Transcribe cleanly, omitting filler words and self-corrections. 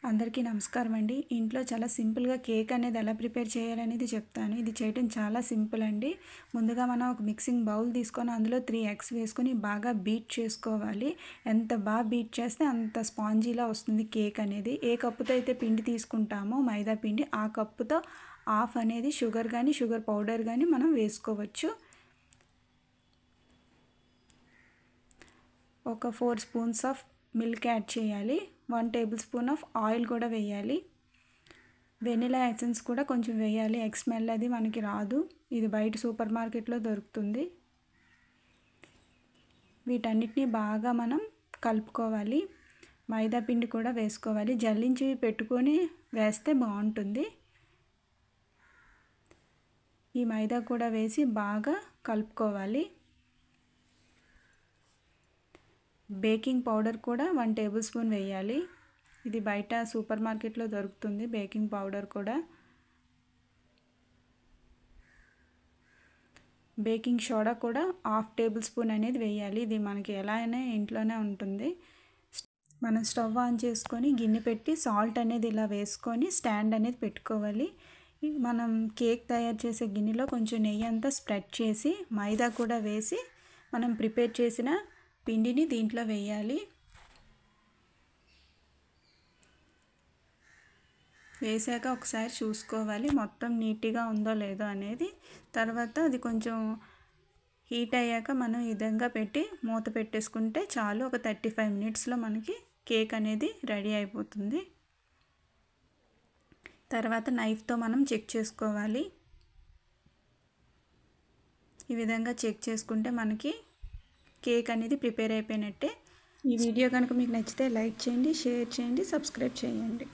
అందరికీ నమస్కారం అండి. ఇంట్లో చాలా సింపుల్‌గా కేక్ అనేది ఎలా ప్రిపేర్ చేయాలనేది చెప్తాను. ఇది చేయడం చాలా సింపుల్ అండి. ముందుగా మనం ఒక మిక్సింగ్ బౌల్ తీసుకొని అందులో 3 ఎగ్స్ వేసుకొని బాగా బీట్ చేసుకోవాలి. ఎంత బాగా బీట్ చేస్తే అంత స్పాంజీలా వస్తుంది కేక్ అనేది. ఏ కప్పుతో అయితే పిండి తీసుకుంటామో మైదా పిండి, ఆ కప్పుతో హాఫ్ అనేది షుగర్ కానీ, షుగర్ పౌడర్ కానీ మనం వేసుకోవచ్చు. ఒక 4 స్పూన్స్ ఆఫ్ మిల్క్ యాడ్ చేయాలి. 1 టేబుల్ స్పూన్ ఆఫ్ ఆయిల్ కూడా వేయాలి. వెనిలా ఎసెన్స్ కూడా కొంచెం వేయాలి. ఎగ్ స్మెల్ అది మనకి రాదు. ఇది బయట సూపర్ మార్కెట్లో దొరుకుతుంది. వీటన్నిటిని బాగా మనం కలుపుకోవాలి. మైదా పిండి కూడా వేసుకోవాలి. జల్లించి పెట్టుకొని వేస్తే బాగుంటుంది. ఈ మైదా కూడా వేసి బాగా కలుపుకోవాలి. బేకింగ్ పౌడర్ కూడా 1 టేబుల్ స్పూన్ వేయాలి. ఇది బయట సూపర్ మార్కెట్లో దొరుకుతుంది బేకింగ్ పౌడర్ కూడా. బేకింగ్ సోడా కూడా 1/2 టేబుల్ స్పూన్ అనేది వేయాలి. ఇది మనకి ఎలా అయినా ఇంట్లోనే ఉంటుంది. మనం స్టవ్ ఆన్ చేసుకొని గిన్నె పెట్టి సాల్ట్ అనేది ఇలా వేసుకొని స్టాండ్ అనేది పెట్టుకోవాలి. మనం కేక్ తయారు చేసే గిన్నెలో కొంచెం నెయ్యి అంతా స్ప్రెడ్ చేసి మైదా కూడా వేసి మనం ప్రిపేర్ చేసిన పిండిని దీంట్లో వేయాలి. వేసాక ఒకసారి చూసుకోవాలి మొత్తం నీట్గా ఉందో లేదో అనేది. తర్వాత అది కొంచెం హీట్ అయ్యాక మనం ఈ విధంగా పెట్టి మూత పెట్టేసుకుంటే చాలు. ఒక 35 మినిట్స్లో మనకి కేక్ అనేది రెడీ అయిపోతుంది. తర్వాత నైఫ్తో మనం చెక్ చేసుకోవాలి. ఈ విధంగా చెక్ చేసుకుంటే మనకి కేక్ అనేది ప్రిపేర్ అయిపోయినట్టే. ఈ వీడియో కనుక మీకు నచ్చితే లైక్ చేయండి, షేర్ చేయండి, సబ్స్క్రైబ్ చేయండి.